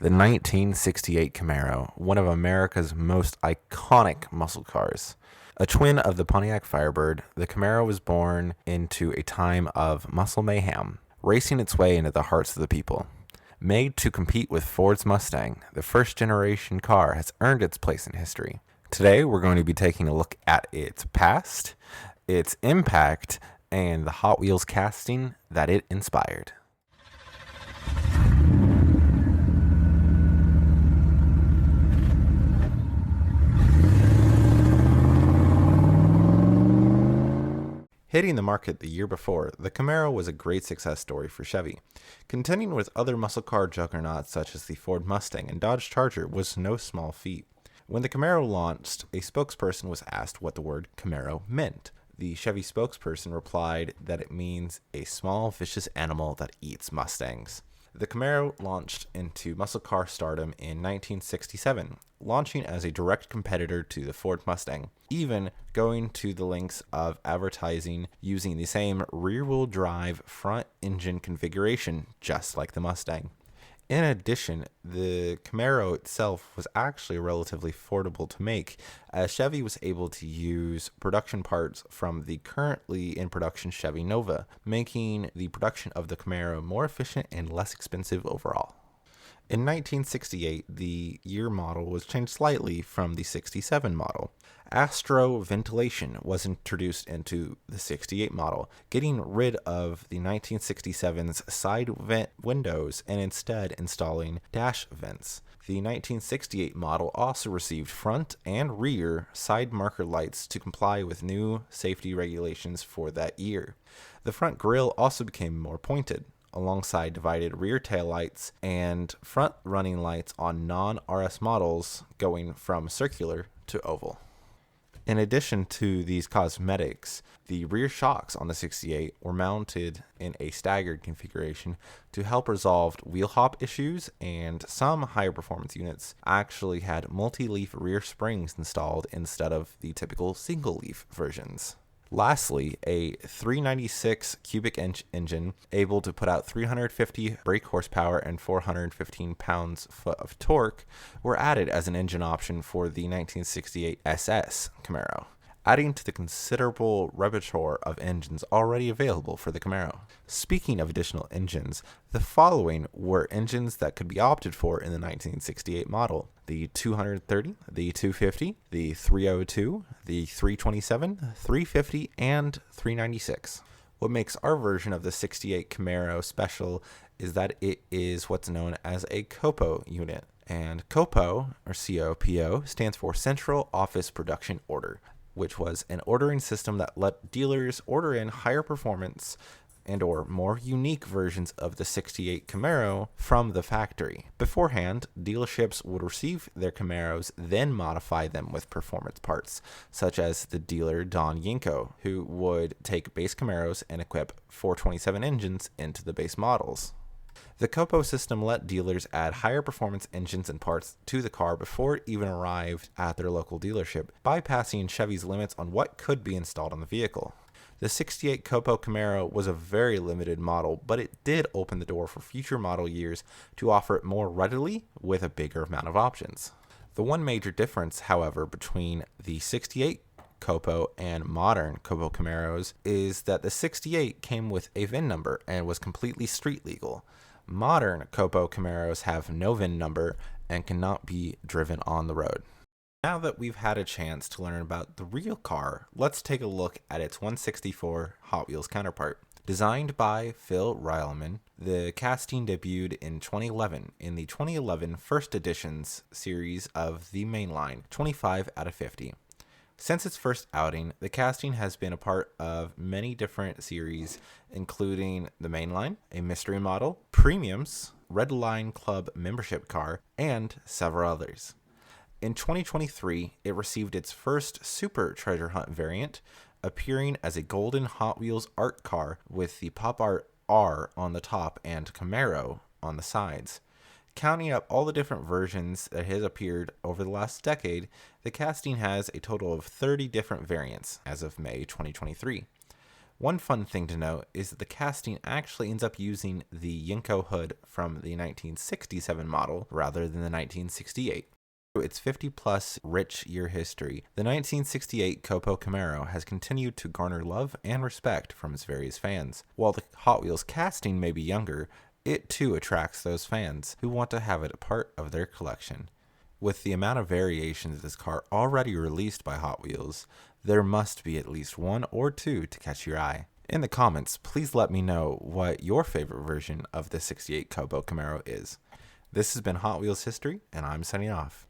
The 1968 Camaro, one of America's most iconic muscle cars. A twin of the Pontiac Firebird, the Camaro was born into a time of muscle mayhem, racing its way into the hearts of the people. Made to compete with Ford's Mustang, the first generation car has earned its place in history. Today, we're going to be taking a look at its past, its impact, and the Hot Wheels casting that it inspired. Hitting the market the year before, the Camaro was a great success story for Chevy. Contending with other muscle car juggernauts such as the Ford Mustang and Dodge Charger was no small feat. When the Camaro launched, a spokesperson was asked what the word Camaro meant. The Chevy spokesperson replied that it means a small, vicious animal that eats Mustangs. The Camaro launched into muscle car stardom in 1967, launching as a direct competitor to the Ford Mustang, even going to the lengths of advertising using the same rear-wheel drive front engine configuration, just like the Mustang. In addition, the Camaro itself was actually relatively affordable to make, as Chevy was able to use production parts from the currently in production Chevy Nova, making the production of the Camaro more efficient and less expensive overall. In 1968, the year model was changed slightly from the 67 model. Astro ventilation was introduced into the 68 model, getting rid of the 1967's side vent windows and instead installing dash vents. The 1968 model also received front and rear side marker lights to comply with new safety regulations for that year. The front grille also became more pointed, alongside divided rear taillights and front running lights on non-RS models going from circular to oval. In addition to these cosmetics, the rear shocks on the 68 were mounted in a staggered configuration to help resolve wheel hop issues, and some higher performance units actually had multi-leaf rear springs installed instead of the typical single-leaf versions. Lastly, a 396 cubic inch engine able to put out 350 brake horsepower and 415 pounds-foot of torque were added as an engine option for the 1968 SS Camaro, adding to the considerable repertoire of engines already available for the Camaro. Speaking of additional engines, the following were engines that could be opted for in the 1968 model: the 230, the 250, the 302, the 327, 350, and 396. What makes our version of the 68 Camaro special is that it is what's known as a COPO unit. And COPO, or COPO, stands for Central Office Production Order, which was an ordering system that let dealers order in higher performance and or more unique versions of the 68 Camaro from the factory. Beforehand, dealerships would receive their Camaros, then modify them with performance parts, such as the dealer Don Yenko, who would take base Camaros and equip 427 engines into the base models. The COPO system let dealers add higher performance engines and parts to the car before it even arrived at their local dealership, bypassing Chevy's limits on what could be installed on the vehicle. The 68 COPO Camaro was a very limited model, but it did open the door for future model years to offer it more readily with a bigger amount of options. The one major difference, however, between the 68 COPO and modern COPO Camaros is that the 68 came with a VIN number and was completely street legal. Modern COPO Camaros have no VIN number and cannot be driven on the road. Now that we've had a chance to learn about the real car, let's take a look at its 164 Hot Wheels counterpart. Designed by Phil Reilman, the casting debuted in 2011 in the 2011 First Editions series of the mainline 25 out of 50. Since its first outing, the casting has been a part of many different series, including the mainline, a mystery model, premiums, Red Line Club membership car, and several others. In 2023, it received its first Super Treasure Hunt variant, appearing as a golden Hot Wheels art car with the pop art R on the top and Camaro on the sides. Counting up all the different versions that has appeared over the last decade, the casting has a total of 30 different variants as of May 2023. One fun thing to note is that the casting actually ends up using the Yenko hood from the 1967 model rather than the 1968. Through its 50-plus rich year history, the 1968 COPO Camaro has continued to garner love and respect from its various fans. While the Hot Wheels casting may be younger, it too attracts those fans who want to have it a part of their collection. With the amount of variations of this car already released by Hot Wheels, there must be at least one or two to catch your eye. In the comments, please let me know what your favorite version of the 68 COPO Camaro is. This has been Hot Wheels History, and I'm signing off.